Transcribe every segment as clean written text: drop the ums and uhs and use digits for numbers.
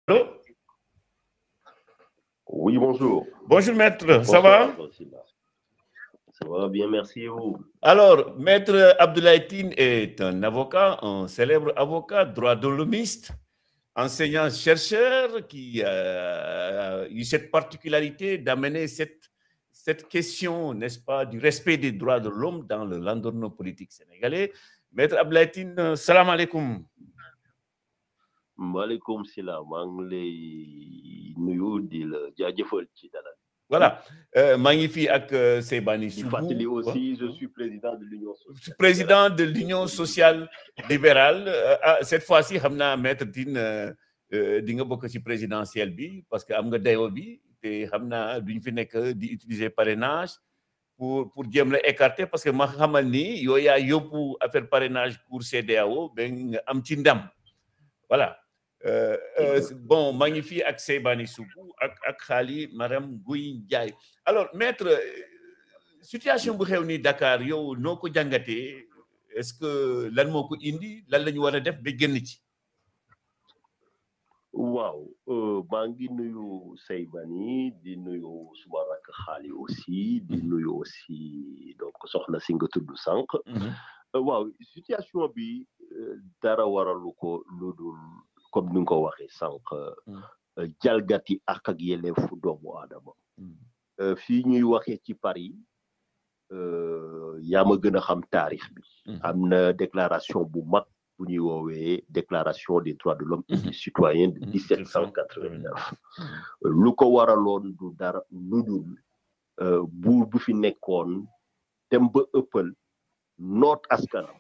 Allô? Oui, bonjour. Bonjour, maître. Ça va? Ça va bien, merci et vous. Alors, maître Abdoulaye Tine est un avocat, un célèbre avocat, droit de l'homiste, enseignant-chercheur qui a eu cette particularité d'amener cette question, n'est-ce pas, du respect des droits de l'homme dans le landerneau politique sénégalais. Maître Abdoulaye Tine, salam alaikum. Maaleykum salaam, maa ngi lay nuyu di la jaajëfal ci dalal. Voilà, maa ngi fii ak Seybani Di Soubou. fàttali aussi, je suis président de l'Union sociale. Président de l'Union sociale libérale. Cette fois-ci xam naa maître Tine di nga bokk ci présidentielle bi parce que am nga dayoo bi te xam naa duñ fi nekk di utiliser parrainage pour jéem la écarter parce que ma xamal ni yow yaa yóbbu affaire parrainage pour CEDEAO ba nga am ci ndam voilà. Bon maa ngi fii ak Seybani Soubou ak Xaali Maram Guy Ndiaye. Alors maître, situation bu xew ni Dakar yow noo ko jàngatee, est-ce que lan moo ko indi, lan la ñu war a def ba génn ci? waaw maa ngi nuyu Seybani di nuyu suma rakk Xaali aussi di nuyu aussi donc soxna si nga tudd sànq. waaw situation bi dara waralu ko lu dul comme ni nga ko waxee sànq jalgati ak yelleefu doomu aadama. fii ñuy waxee ci Paris yaa ma gën a xam taarix bi. am na déclaration bu mag bu ñuy woowee déclaration des droits de l'homme et du citoyen de 1789. lu ko waraloon du dara lu dul buur bu fi nekkoon dem ba ëppal noot askanam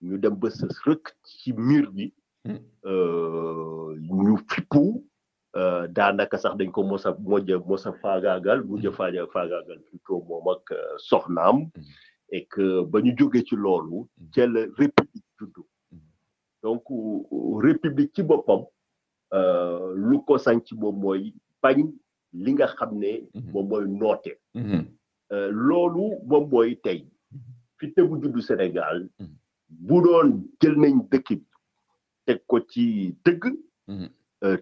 ñu dem ba sës rëkk ci mur bi ñu fippu daanaka sax dañ ko mos a faagaagal mujj faagaagal plutôt moom ak soxnaam et que ba ñu jógee ci loolu ca la république juddu. Donc république ci boppam lu ko sanc moom mooy bañ li nga xam ne moom mooy noote. loolu moom mooy tey fi tegu juddu Sénégal bu doon jël nañ dëkk bi teg ko ci dëgg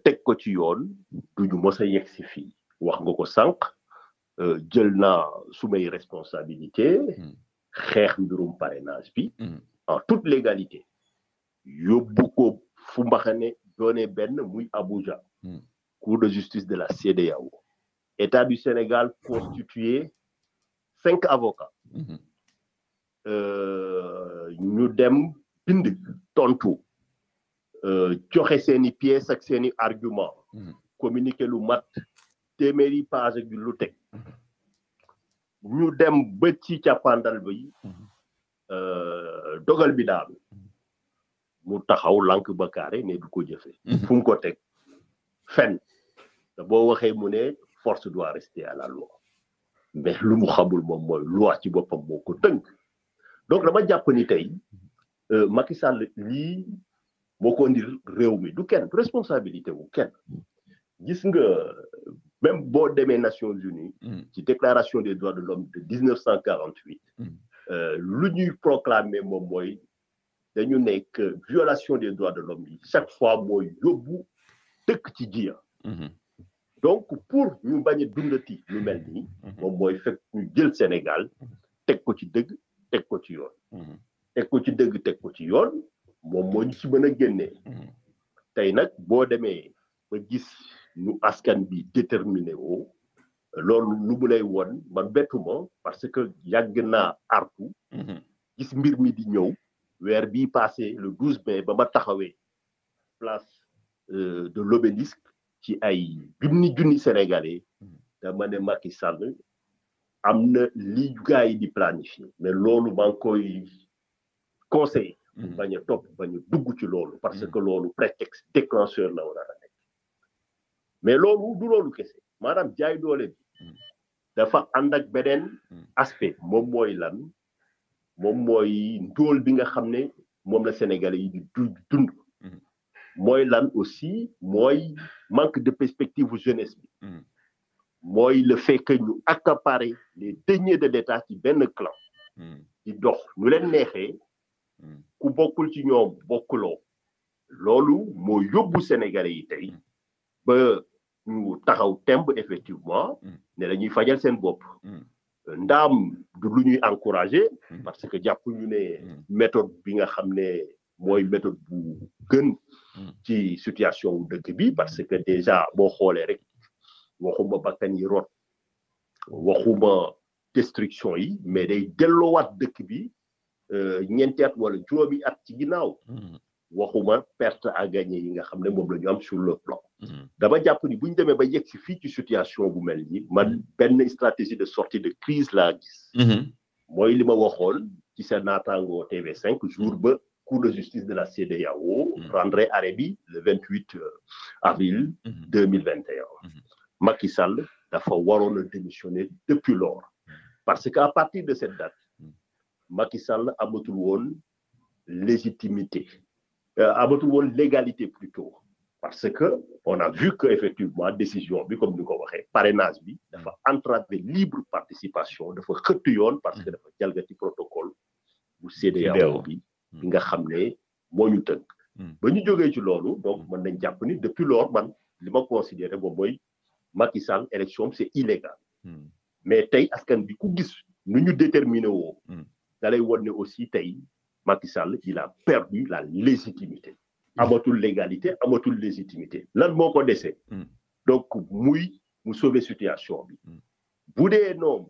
teg ko ci yoon duñu mos a yegg si fii wax nga ko sànq jël naa sumay responsabilité xeex mbirum parrainage bi en toute légalité yóbbu ko fu mbaxane doone benn muy Abuja cour de justice de la CEDEAO. État du Sénégal constitué 5 avocats ñu dem bind tontu joxe seeni pièces ak seeni argument communiqué lu mat téeméeri page ak lu teg ñu dem ba ci càppandal bi dogal bi daal mu taxaw lank ba carré ne du ko jëfe fu mu ko teg fenn te boo waxee mu ne force doit rester à la loi mais lu mu xamul moom mooy loi ci boppam moo ko tënk. Donc dama jàpp ni tey Macky Sall lii moo ko indil réew mi du kenn responsabilité wu kenn gis nga même boo demee Nations Unies ci déclaration des droits de l'homme de 1948 lu ñuy proclamer moom mooy dañu nekk violation des droits de l'homme yi chaque fois mooy yóbbu dëkk ci jiya. Donc pour ñu bañ a dundati lu mel nii moom mooy fekk ñu jël Sénégal teg ko ci dëgg teg ko ci yoon teg ko ci dëgg teg ko ci yoon moom moo ñu ci mën a génnee tey nag boo demee ba gis ñu askan bi déterminé woo loolu lu mu lay woon man bettuma parce que yàgg naa artu gis mbir mi di ñëw weer bii passé le 12 mai ba ma taxawee place de l'Obélisque ci ay junni sénégalais dama ne Macky Sall am na li gars yi di planifier mais loolu maa ngi koy conseillé bañ a topp bañ a dugg ci loolu parce que loolu prétexte déclencheur la war a nekk mais loolu du loolu kese maanaam jaay doole bi dafa ànd ak beneen aspect moom mooy lan moom mooy ndóol bi nga xam ne moom la sénégalais yi di dund mooy lan aussi mooy manque de perspective jeunesse bi mooy le fait que ñu accaparer les deniers de l'État ci benn clan di dox ñu leen neexee ku bokkul ci ñoom bokkuloo loolu moo yóbbu Sénégalais yi tey ba ñu taxaw temb effectivement ne la ñuy fajal seen bopp ndaam du lu ñuy encourager parce que jàpp ñu ne méthode bi nga xam ne mooy méthode bu gën ci situation wu dëkk bi parce que déjà boo xoolee rek waxuma bakkan yi rot waxuma destruction yi mais day delloowaat dëkk bi ñeenti at wala juróomi at ci ginnaaw waxuma perte à gagner yi nga xam ne moom la ñu am sur le plan dama jàpp ni bu ñu demee ba yegg si fii ci situation bu mel nii man benn stratégie de sortie de crise laa gis mooy li ma waxoon ci sa naataango TV5 jour ba Cour de justice de la CEDEAO rendrait arrêt bi le 28 avril 2021 Macky Sall dafa waroon a démissionner depuis lors parce qu'à partir de cette date Macky Sall amatul woon légitimité amatul woon légalité plutôt parce que on a vu que effectivement décision bi comme ni ko waxee parrainage bi dafa entraver libre participation dafa xëtt yoon parce que dafa jalgati protocole bu CEDEAO bi nga xam ne moo ñu tënk ba ñu jógee ci loolu donc mën nañ jàpp ni depuis lors man li ma considéré moom mooy Macky Sall élection c'est illégal mais tey askan bi ku gis nu ñu déterminé woo da lay won ne aussi tey Macky Sall il a perdu la légitimité amatul légalité amatul légitimité lan moo ko dese donc mu sauver situation bi bu dee noonu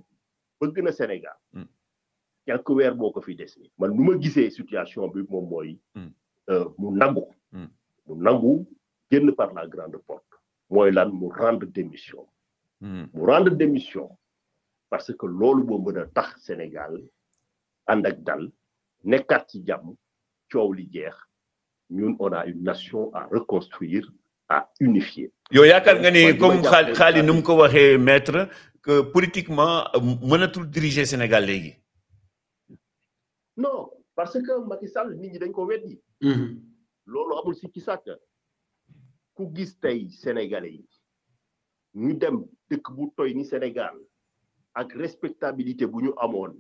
bëgg na Sénégal quelques weer moo ko fi dese man nu ma gisee situation bi moom mooy mu nangu génn par la grande porte mooy lan mu rendre démission parce que loolu moo mën a tax Sénégal ànd ak dal nekkaat ci jàmm coow li jeex ñun on a une nation à reconstruire à unifier. yow yaakaar nga ni comme xaali nu mu ko waxee maître que politiquement mënatul diriger Sénégal léegi. non parce que Macky Sall nit ñi dañ ko weddi. loolu amul si ci sàkk ku gis tey Sénégalais yi ñu dem dëkk bu toy ni Sénégal ak respectabilité bu ñu amoon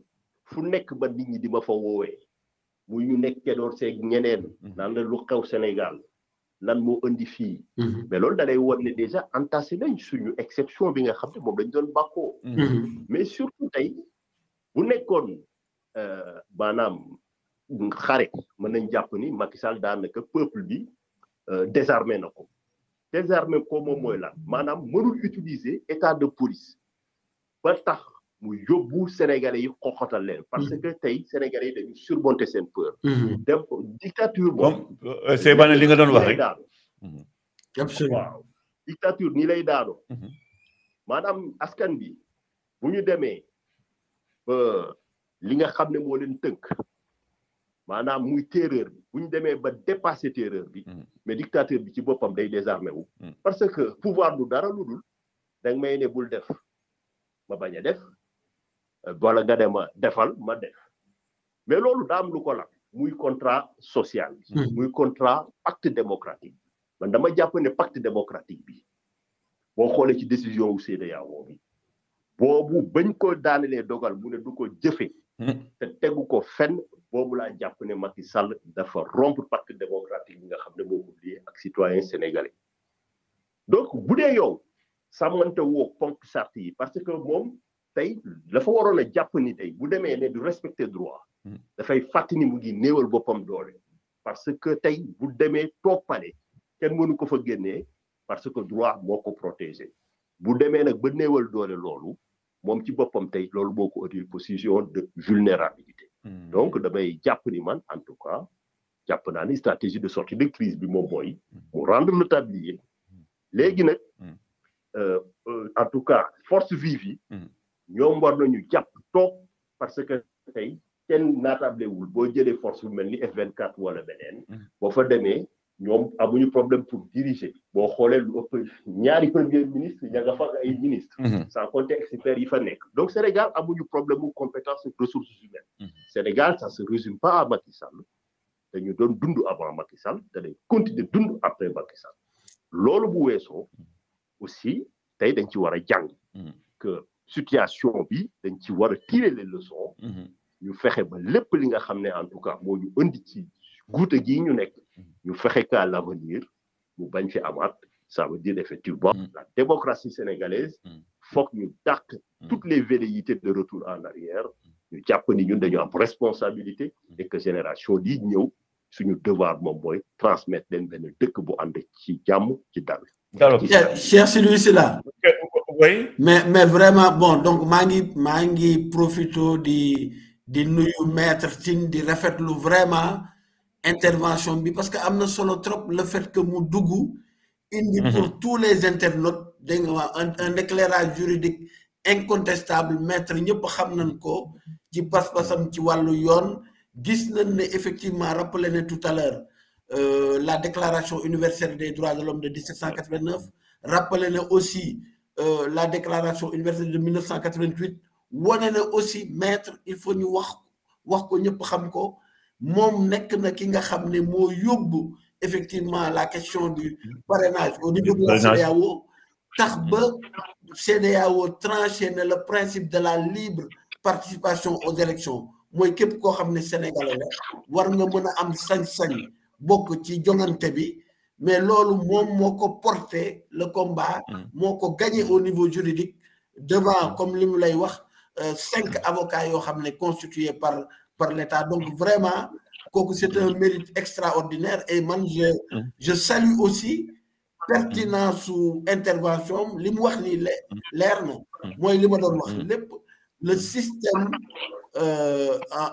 fu nekk ba nit ñi di ma fa woowee muy ñu nekk Kédoor seeg ñeneen naan la lu xew Sénégal lan moo indi fii mais loolu da lay won ne déjà entassé nañ suñu exception bi nga xam ne moom dañ doon bàkkoo mais surtout tey bu nekkoon maanaam xare mën nañ jàpp ni Macky Sall daanaka peuple bi désarmé na ko moom mooy lan maanaam mënul utiliser état de police ba tax mu yóbbu Sénégalais yi xoxotal leen parce que tey Sénégalais yi dañu surmonter seen peur dem dictature moom c'est bane li nga doon wax rek absolument waaw dictature nii lay daanoo maanaam askan bi bu ñu demee ba li nga xam ne moo leen tënk maanaam muy terreur bi bu ñu demee ba dépasser terreur bi mais dictateur bi ci boppam day désarmé wu parce que pouvoir du dara lu dul danga may ne bul def ma bañ a def wala nga dem defal ma def mais loolu daa am lu ko la muy contrat social bi muy contrat pacte démocratique man dama jàpp ne pacte démocratique bi boo xoolee ci décision wu CEDEAO bi boobu bañ ko daanelee dogal mu ne du ko jëfe te tegu ko fenn boobu laa jàpp ne Macky Sall dafa rompre pacte démocratique bi nga xam ne moo ko lié ak citoyen sénégalais donc bu dee yow sàmmante woo ponk charte yi parce que moom tey dafa waroon a jàpp ni tey bu demee ne du respecter droit dafay fàttali ni mu ngi néewal boppam doole parce que tey bu demee toog pale kenn mënu ko fa génnee parce que droit moo ko protégé bu demee nag ba néewal doole loolu moom ci boppam tey loolu moo ko indi position de vulnérabilité donc damay jàpp ni man en tout cas jàpp naa ni stratégie de sortie de crise bi moom mooy mu rendre le tablier léegi nag en tout cas force vive yi ñoom war nañu jàpp toog parce que tey kenn naatablewul boo jëlee force bu mel ni F24 wala beneen boo fa demee ñoom amuñu problème pour diriger boo xoolee lu ëpp ñaari premier ministre ña nga fa ay ministre sans compter experts yi fa nekk donc Sénégal amuñu problème mu compétence et ressources humaines Sénégal ça se résume pas à Macky Sall dañu doon dund avant Macky Sall te dañ continuer dund après Macky Sall loolu bu weesoo aussi tey dañ ci war a jàng que situation bi dañ ci war a tirer les leçons ñu fexe ba lépp li nga xam ne en tout cas moo ñu indi ci guute gii ñu nekk ñu fexe qu'à l'avenir mu bañ fi amaat Ça veut dire effectivement la démocratie sénégalaise, faut que nous dàq toutes les velléités de retour en arrière. Ñu jàpp ni ñun dañu am responsabilité et que génération di ñëw suñu devoir moom mooy transmettre leen benn dëkk bu ànd ci jàmm ci dal. Cher Sylvie Sylla. Oui. Mais vraiment bon donc maa ngi profito di nuyu maître Tine di rafetlu vraiment intervention bi parce que am na solo trop le fait que mu dugg indi pour tous les internautes dégg nga un éclairage juridique incontestable maître ñëpp xam nañ ko ci pas-pasam ci wàllu yoon gis nañ ne effectivement rappelé na tout à l'heure la déclaration universelle des droits de l'homme de 1789 rappelé na aussi la déclaration universelle de 1988 wane na aussi maître il faut ñu wax ko ñëpp xam ko moom nekk na ki nga xam ne moo yóbbu effectivement la question du parrainage au niveau de la CEDEAO tax ba CEDEAO tranché na le principe de la libre participation aux élections mooy képp koo xam ne sénégalais la war nga mën a am sañ-sañ bokk ci jongante bi mais loolu moom moo ko porté le combat moo ko gagné au niveau juridique devant comme li mu lay wax 5 avocats yoo xam ne constitués par l'État donc vraiment kooku c'est un mérite extraordinaire et man je salue aussi pertinence su intervention li mu wax ni leer na mooy li ma doon wax lépp le système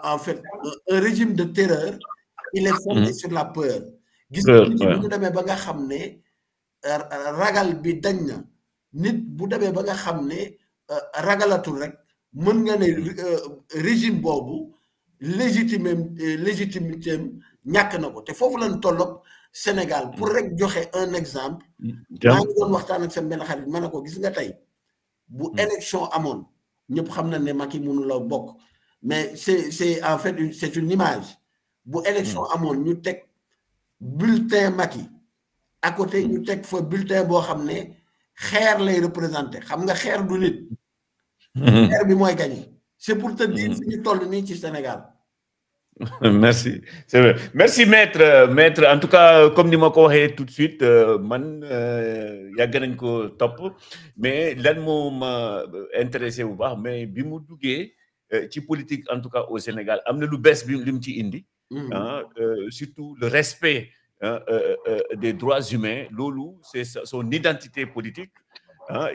en fait un régime de terreur il est fondé sur la peur gis nga nit bu ñu demee ba nga xam ne ragal bi dañ na nit bu demee ba nga xam ne ragalatul rek mën nga ne régime boobu légitimité ñàkk na ko te foofu lañ tolloog Sénégal pour rek joxe un exemple maa ngi doon waxtaan ak seen benn xarit ma ne ko gis nga tey bu élection amoon ñëpp xam na ne Macky mënu la bokk mais c'est en fait c'est une image bu élection amoon ñu teg bulletin Macky à côté ñu teg fa bulletin boo xam ne xeer lay représenté xam nga xeer du nit xeer bi mooy gagné c'est pour te dire fi ñu toll nii ci Sénégal. Merci c'est vrai merci maître en tout cas comme ni ma ko waxee tout de suite man yàgg nañ ko topp mais lan moo ma intéressé bu baax mais bi mu duggee ci politique en tout cas au Sénégal am na lu bees bi li mu ci indi surtout le respect des droits humains loolu c'est son identité politique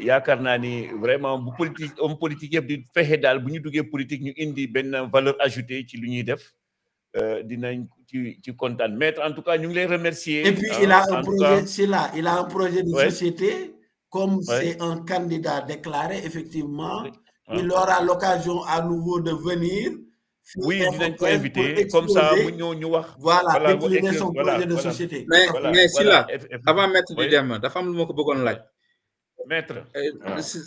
yaakaar naa ni vraiment bu politique homme politique yëpp di fexe daal bu ñu duggee politique ñu indi benn valeur ajoutée ci lu ñuy def dinañ ci kontaan maître en tout cas ñu ngi lay remercier. Et puis il a un projet il a un projet de société comme c'est un candidat déclaré effectivement il aura l'occasion à nouveau de venir. Oui, dinañ ko invité comme ça mu ñëw ñu wax. Voilà expliquer son projet de société. mais Sylla avant maître di dem dafa am lu ma ko bëggoon laaj. Maître.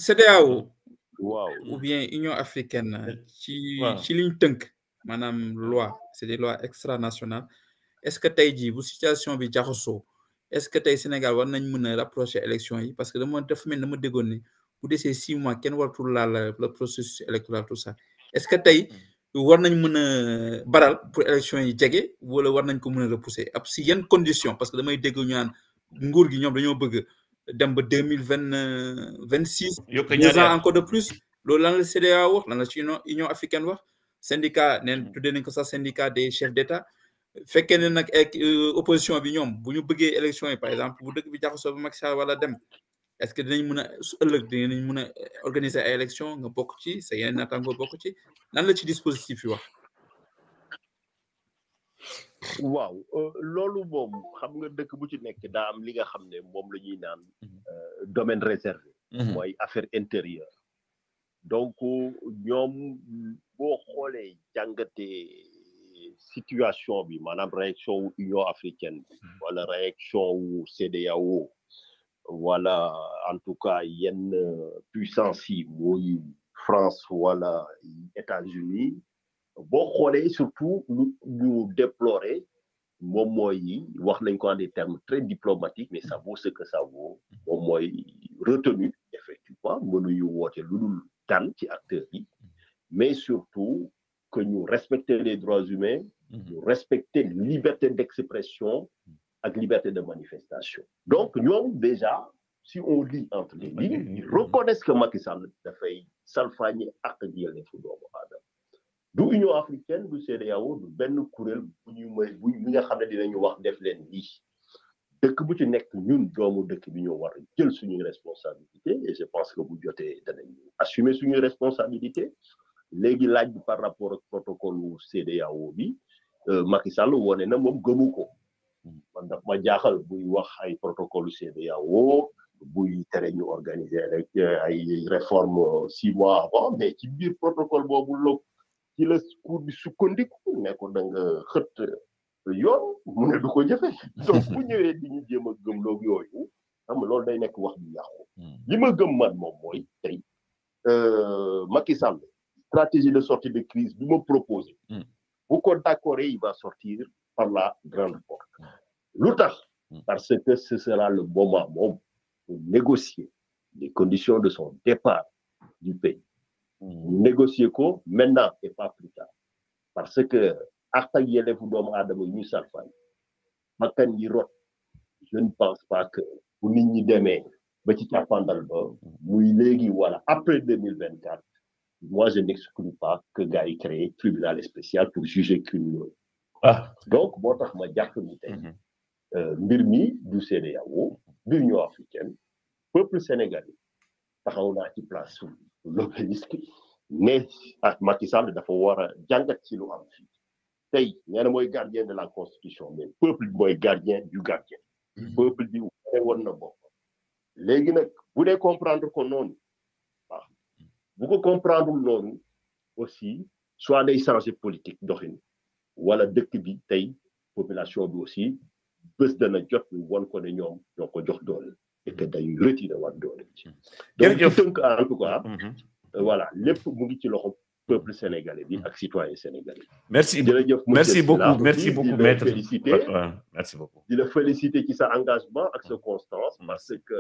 CEDEAO. waaw ou bien Union africaine. ci liñ tënk. maanaam loi c'est des lois extranationales est-ce que tey jii bu situation bi jaxasoo est-ce que tey Sénégal war nañ mën a rapprocher élection yi parce que dafa mel dama déggoon ni bu desee 6 mois kenn waratul laal le processus électoral tout ça est-ce que tey war nañ mën a baral pour élection yi jege wala war nañ ko mën a repousser ab si yenn condition parce que damay dégg ñu naan nguur gi ñoom dañoo bëgg dem ba 2026 2 ans encore de plus loolu lan la CEDEAO wax lan la ci Union africaine wax syndicat neen tuddee nañ ko sax syndicat des chefs d'État fekkee ne nag opposition bi ñoom bu ñu bëggee élection yi par exemple bu dëkk bi jaxasoo ba Macky Sall wala dem est-ce que dinañ mën a su ëllëg dinañ mën a organiser ay élection nga bokk ci sa yeneen naataango bokk ci lan la ci dispositif yi wax. waaw loolu moom xam nga dëkk bu ci nekk daa am li nga xam ne moom la ñuy naan domaine réservé. mooy affaire intérieure. donc ñoom boo xoolee jàngatee situation bi maanaam réaction wu Union africaine wala réaction wu CEDEAO wala en tout cas yenn puissance yi muy France wala États-Unis boo xoolee surtout ñu déplorer moom mooy wax nañ ko en des termes très diplomatiques mais ça vaut ce que ça vaut moom mooy retenu effectivement mënuñu woote lu dul tànn ci acteurs yi mais surtout que ñu respecter les droits humains ñu respecter liberté d'expression ak liberté de manifestation. Donc ñoom déjà si on lit entre les lignes ils reconnaissent que Macky Sall dafay salfaañe ak yelleefu doomu aadama du Union africaine du CEDEAO du benn kuréel bu ñu may bu nga xam ne dinañu wax def leen lii dëkk bu ci nekk ñun doomu dëkk bi ñoo war a jël suñuy responsabilité et je pense que bu jotee danañu assumer suñuy responsabilité léegi laaj bi par rapport ak protocole CEDEAO bi Macky Sall wone na moom gëmu ko man daf ma jaaxal buy wax ay protocole CEDEAO buy tere ñu organiser rek ay réforme 6 mois avant mais ci biir protocole boobu la ci la cour bi sukkandiku ne ko da nga xët yoon mu ne du ko jëfe donc bu ñëwee di ñu jéem a gëmloo yooyu xam nga loolu day nekk wax bi yàqu li ma gëm man moom mooy tey Macky Sall stratégie de sortie de crise bi ma proposé bu ko d'accord il va sortir par la grande porte lu tax parce que ce sera le moment moom pour négocier les conditions de son départ du pays négocier ko maintenant et pas plus tard parce que ak ak yelleefu doomu aadama ñu salfaañ bakkan yi rot je ne pense pas que bu nit ñi demee ba ci càppandal ba muy léegi wala après 2024 moi je n'exclus pas que gars yi créé tribunal spécial pour juger criminels donc moo tax ma jàpp ni tey mbir mi du CEDEAO du Union africaine peuple sénégalais taxaw naa ci place l'obélisque mais ak Macky Sall dafa war a jàngat ci lu am fii tey nee na mooy gardien de la constitution mais peuple bi mooy gardien du gardien peuple bi wane woon na bopp léegi nag bu dee comprendre ko noonu waaw bu ko comprendre noonu aussi soit day changer politique doxin wala dëkk bi tey population bi aussi bés dana jot ñu won ko ne ñoom ñoo ko jox doole et que dañuy retirer waat doole ci donc ci tënk en tout cas voilà lépp mu ngi ci loxo peuple sénégalais bi ak citoyen sénégalais. Merci beaucoup maître. Merci beaucoup. di la féliciter ci sa engagement ak sa constance parce que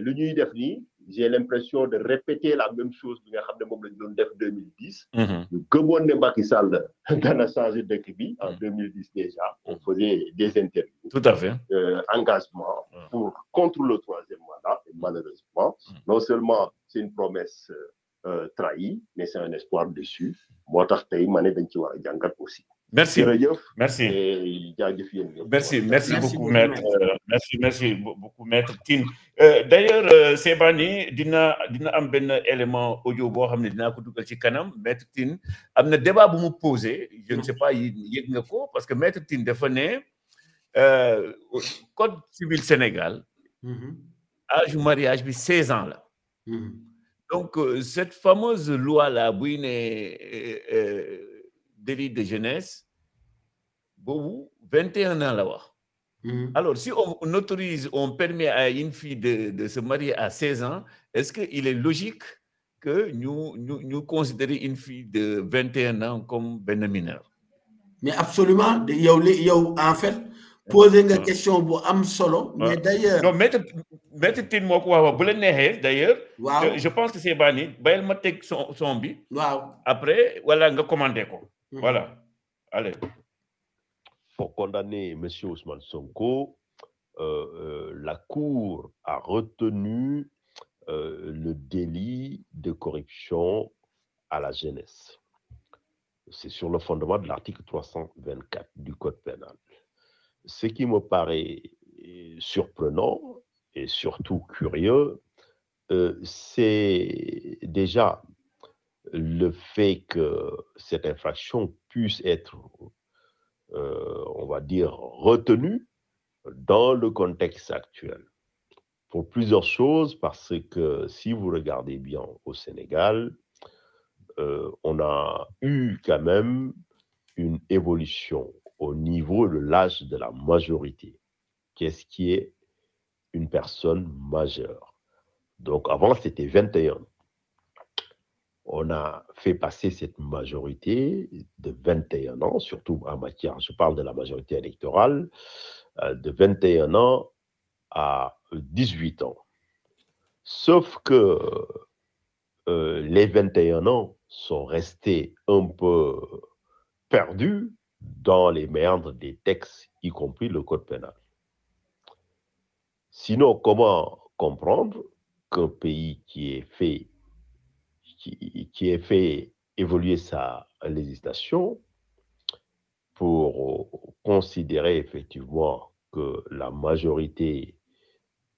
lu ñuy def nii j'ai l'impression de répéter la même chose bi nga xam ne moom lañ doon def 2010. ñu gëmoon ne Macky Sall dana changer dëkk bi en 2010 déjà on faisait des interviews. Tout à fait. Engagement contre le troisième mandat et malheureusement non seulement c'est une promesse trahi mais c'est un espoir déçu moo tax tey ma ne dañ ci war a jàngat aussi. Merci. Merci beaucoup maître. Merci beaucoup maître Tine. D'ailleurs Sebani dina am benn élément audio boo xam ne dinaa ko dugal ci kanam maître Tine am na débat bu mu posé je ne sais pas yëg nga ko parce que maître Tine dafa ne code civil Sénégal âge mariage bi 16 ans la. Donc cette fameuse loi là buy ne délit de jeunesse boobu 21 ans la wax. Alors si on autorise, on permet à une fille de se marier à 16 ans, est-ce qu'il est logique que nous considérions une fille de 21 ans comme ben mineur? Mais absolument, yow en fait poser une question bu am solo, mais d'ailleurs non maître Tine moo ko wax bu la neexee d'ailleurs je pense que c'est Bani bayal ma teg son bi après voilà nga commenter ko voilà allez. Pour condamner M. Ousmane Sonko, la Cour a retenu le délit de corruption à la jeunesse. C'est sur le fondement de l'article 324 du Code pénal. Ce qui me paraît surprenant et surtout curieux, c'est déjà le fait que cette infraction puisse être on va dire, retenu dans le contexte actuel. Pour plusieurs choses, parce que si vous regardez bien au Sénégal, on a eu quand même une évolution au niveau de l'âge de la majorité. Qu'est-ce qui est une personne majeure? Donc avant, c'était 21 ans. On a fait passer cette majorité de 21 ans, surtout en matière, je parle de la majorité électorale, de 21 ans à 18 ans. Sauf que les 21 ans sont restés un peu perdus dans les méandres des textes, y compris le Code pénal. Sinon, comment comprendre qu'un pays qui ait fait évoluer sa législation pour considérer effectivement que la majorité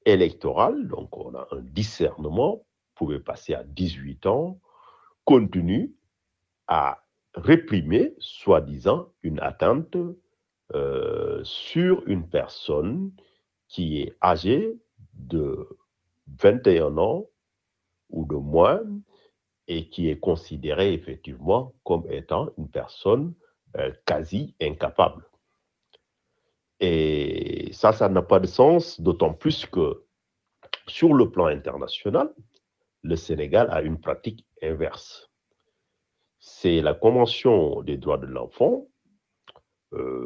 électorale, donc on a un discernement, pouvait passer à 18 ans, continue à réprimer, soi-disant, une atteinte sur une personne qui est âgée de 21 ans ou de moins et qui est considérée effectivement comme étant une personne quasi incapable. Et ça n'a pas de sens, d'autant plus que sur le plan international, le Sénégal a une pratique inverse. C'est la Convention des droits de l'enfant,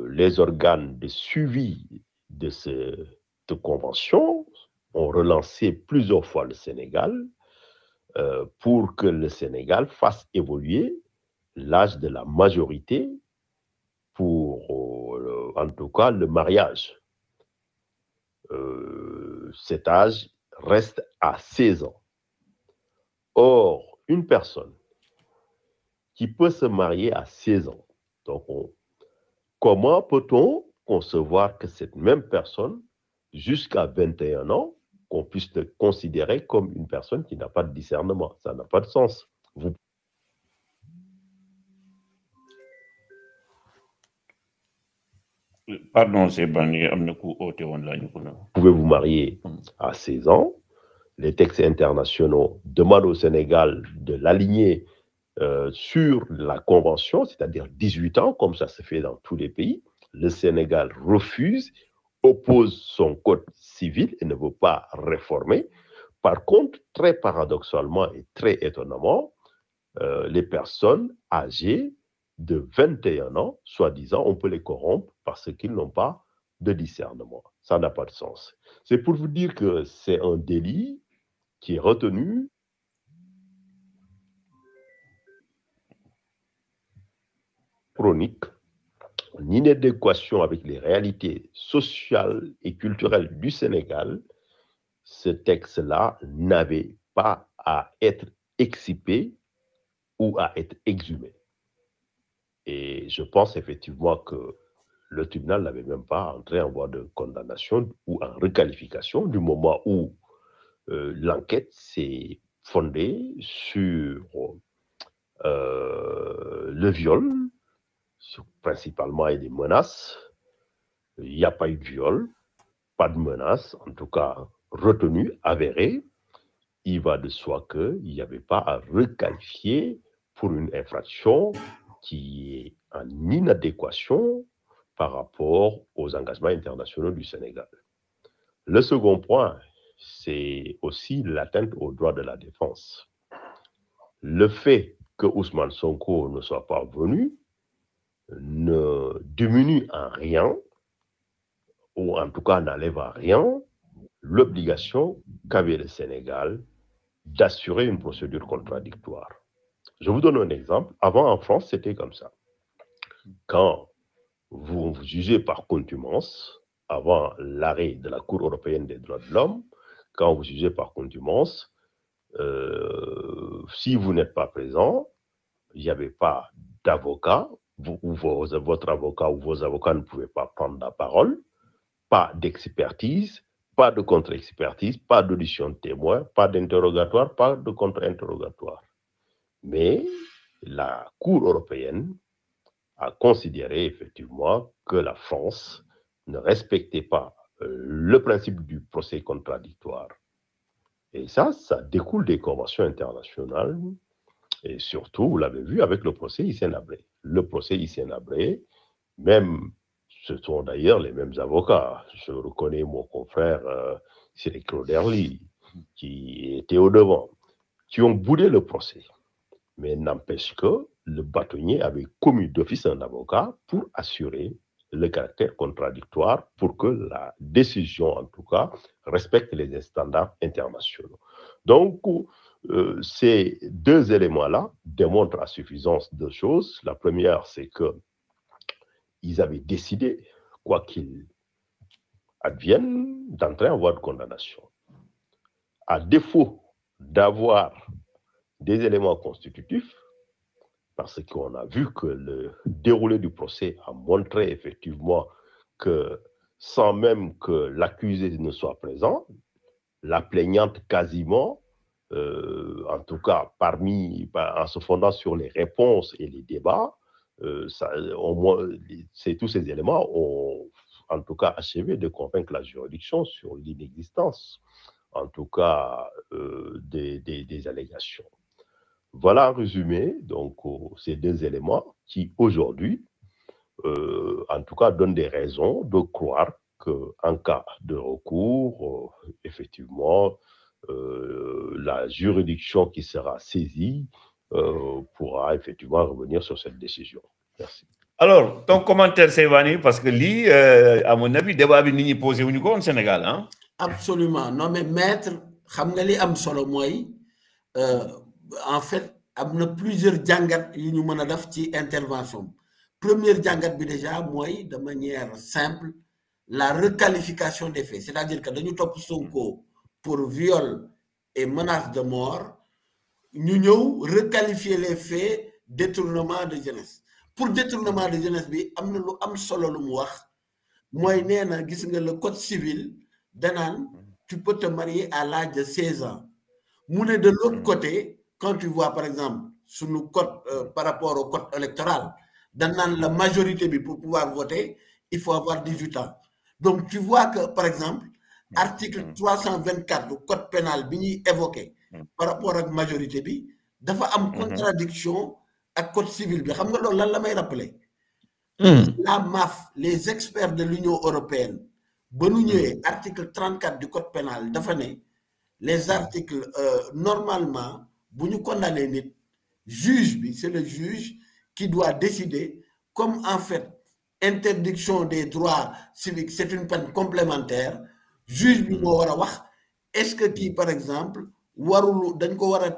les organes de suivi de cette convention ont relancé plusieurs fois le Sénégal pour que le Sénégal fasse évoluer l'âge de la majorité pour, en tout cas, le mariage. Cet âge reste à 16 ans. Or, une personne qui peut se marier à 16 ans, donc comment peut-on concevoir que cette même personne, jusqu'à 21 ans, qu'on puisse le considérer comme une personne qui n'a pas de discernement? Ça n'a pas de sens. Vous Pardon, c'est banni. pouvez vous marier à 16 ans. Les textes internationaux demandent au Sénégal de l'aligner sur la convention, c'est-à-dire 18 ans, comme ça se fait dans tous les pays. Le Sénégal refuse, oppose son code civil et ne veut pas réformer. Par contre, très paradoxalement et très étonnamment, les personnes âgées de 21 ans, soi-disant, on peut les corrompre parce qu'ils n'ont pas de discernement. Ça n'a pas de sens. C'est pour vous dire que c'est un délit qui est retenu chronique, en inadéquation avec les réalités sociales et culturelles du Sénégal. Ce texte-là n'avait pas à être excipé ou à être exhumé. Et je pense effectivement que le tribunal n'avait même pas entré en voie de condamnation ou en requalification du moment où l'enquête s'est fondée sur le viol, principalement, et des menaces. Il n'y a pas eu de viol, pas de menaces, en tout cas retenues, avérées. Il va de soi qu'il n'y avait pas à requalifier pour une infraction qui est en inadéquation par rapport aux engagements internationaux du Sénégal. Le second point, c'est aussi l'atteinte aux droits de la défense. Le fait que Ousmane Sonko ne soit pas venu ne diminue en rien, ou en tout cas n'enlève en rien, l'obligation qu'avait le Sénégal d'assurer une procédure contradictoire. Je vous donne un exemple. Avant, en France, c'était comme ça. Quand vous jugez par contumace, avant l'arrêt de la Cour européenne des droits de l'homme, quand vous jugez par contumace, si vous n'êtes pas présent, il n'y avait pas d'avocat, votre avocat ou vos avocats ne pouvaient pas prendre la parole, pas d'expertise, pas de contre-expertise, pas d'audition de témoin, pas d'interrogatoire, pas de contre-interrogatoire. Mais la Cour européenne a considéré effectivement que la France ne respectait pas le principe du procès contradictoire. Et ça découle des conventions internationales. Et surtout, vous l'avez vu avec le procès Hissène Habré. Le procès Hissène Habré, même, ce sont d'ailleurs les mêmes avocats. Je reconnais mon confrère Cyril Cloderly, qui était au devant, qui ont boudé le procès. Mais n'empêche que le bâtonnier avait commis d'office un avocat pour assurer le caractère contradictoire, pour que la décision, en tout cas, respecte les standards internationaux. Donc, ces deux éléments-là démontrent à suffisance deux choses. La première, c'est qu'ils avaient décidé, quoi qu'il advienne d'entrer en voie de condamnation. À défaut d'avoir des éléments constitutifs, parce qu'on a vu que le déroulé du procès a montré effectivement que sans même que l'accusé ne soit présent, la plaignante quasiment, en tout cas en se fondant sur les réponses et les débats, au moins, tous ces éléments ont en tout cas achevé de convaincre la juridiction sur l'inexistence, en tout cas, des allégations. Voilà en résumé donc ces deux éléments qui aujourd'hui, en tout cas, donnent des raisons de croire qu'en cas de recours, effectivement, la juridiction qui sera saisie pourra effectivement revenir sur cette décision. Merci. Alors, ton commentaire, Seywani, parce que lui, à mon avis, débat bi nit ñi posé wuñu ko au Sénégal, hein? Absolument. Non, mais maître, xam nga li am solo mooy en fait, am na plusieurs jàngat yu ñu mën a def ci intervention. Première jàngat bi déjà mooy de manière simple la requalification des faits, c'est-à-dire que dañu topp Sonko pour viol et menace de mort, ñu ñëw requalifier les faits détournement de jeunesse. Pour détournement de jeunesse bi am na lu am solo lu mu wax mooy nee na gis nga le code civil danaan tu peux te marier à l'âge de 16 ans. Mu ne de l'autre côté, quand tu vois par exemple sur le code par rapport au code électoral, dans la majorité pour pouvoir voter, il faut avoir 18 ans. Donc tu vois que par exemple, article 324 du code pénal bi ñuy évoqué par rapport à la majorité bi dafa am contradiction ak code civil bi. Xam nga loolu lan la may rappeler? La MAF, les experts de l'Union européenne, ba ñu ñëwee article 34 du code pénal dafa ne les articles normalement bu ñu condamné nit juge bi, c'est le juge qui doit décider, comme en fait interdiction des droits civiques c'est une peine complémentaire, juge bi moo war a wax est-ce que kii par exemple warul dañ ko war a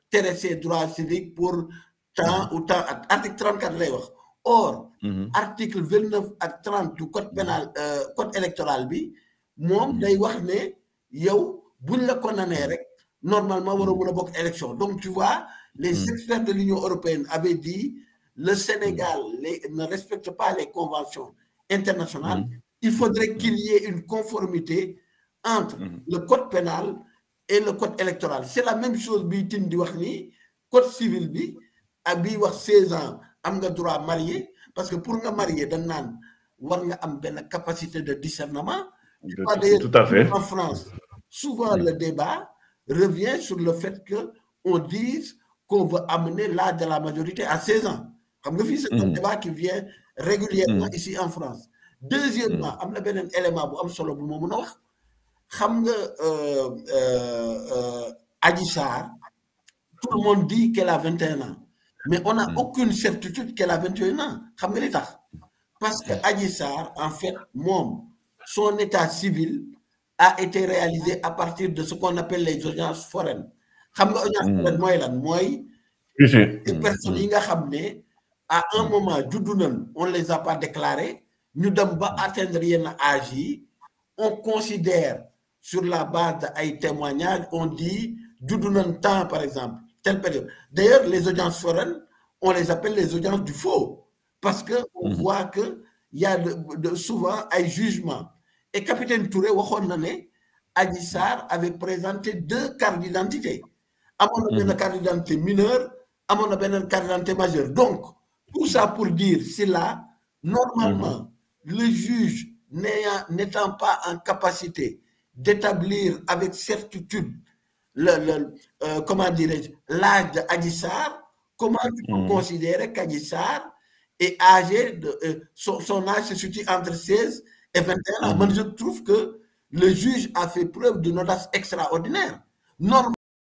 tere ses droits civiques pour temps ou temps ak article 34 lay wax. Or article 29 ak 30 du code pénal code électoral bi moom day wax ne yow buñ la condamné rek normalement waroo mën a bokk élection. Donc tu vois, les experts de l'Union européenne avaient dit le Sénégal ne respecte pas les conventions internationales. Il faudrait qu'il y ait une conformité entre le code pénal et le code électoral. C'est la même chose bi tim di wax ni code civil bi ak bi wax 16 ans am nga droit marié, parce que pour nga marier dañ naan war nga am benn capacité de discernement. Tout à fait. En France, souvent le débat revient sur le fait que on dise qu'on veut amener l'âge de la majorité à 16 ans. Comme nga fii c'est un débat qui vient régulièrement ici en France. Deuxièmement, am na beneen élément bu am solo bu ma mën a wax. Xam nga Adji Sarr, tout le monde dit qu'elle a 21 ans. Mais on n'a aucune certitude qu'elle a 21 ans. Xam nga li tax? Parce que Adji Sarr, en fait, son état civil a été réalisé à partir de ce qu'on appelle les audiences foraines. Xam nga audience foraine mooy lan? Mooy les personnes yi nga xam ne à un moment juddu nañ, on les a pas déclarés, ñu dem ba atteindre yenn âge yi, on considère sur la base de ay témoignages, on dit juddu nañ temps par exemple, telle période. D'ailleurs, les audiences foraines, on les appelle les audiences du faux, parce que on voit que il y a souvent un jugement. Et capitaine Touré waxoon na ne Adji Sarr avait présenté 2 cartes d'identité. Amoon na benn carte d'identité mineure, amoon na benn carte d'identité majeure. Donc tout ça pour dire, c'est là normalement le juge n'étant pas en capacité d'établir avec certitude comment dirais-je, l'âge d'Adji Sarr, comment tu peux considérer qu'Adji Sarr est âgé son âge se situe entre 16 et 21 ans. Moi, je trouve que le juge a fait preuve d'une audace extraordinaire. Normalement,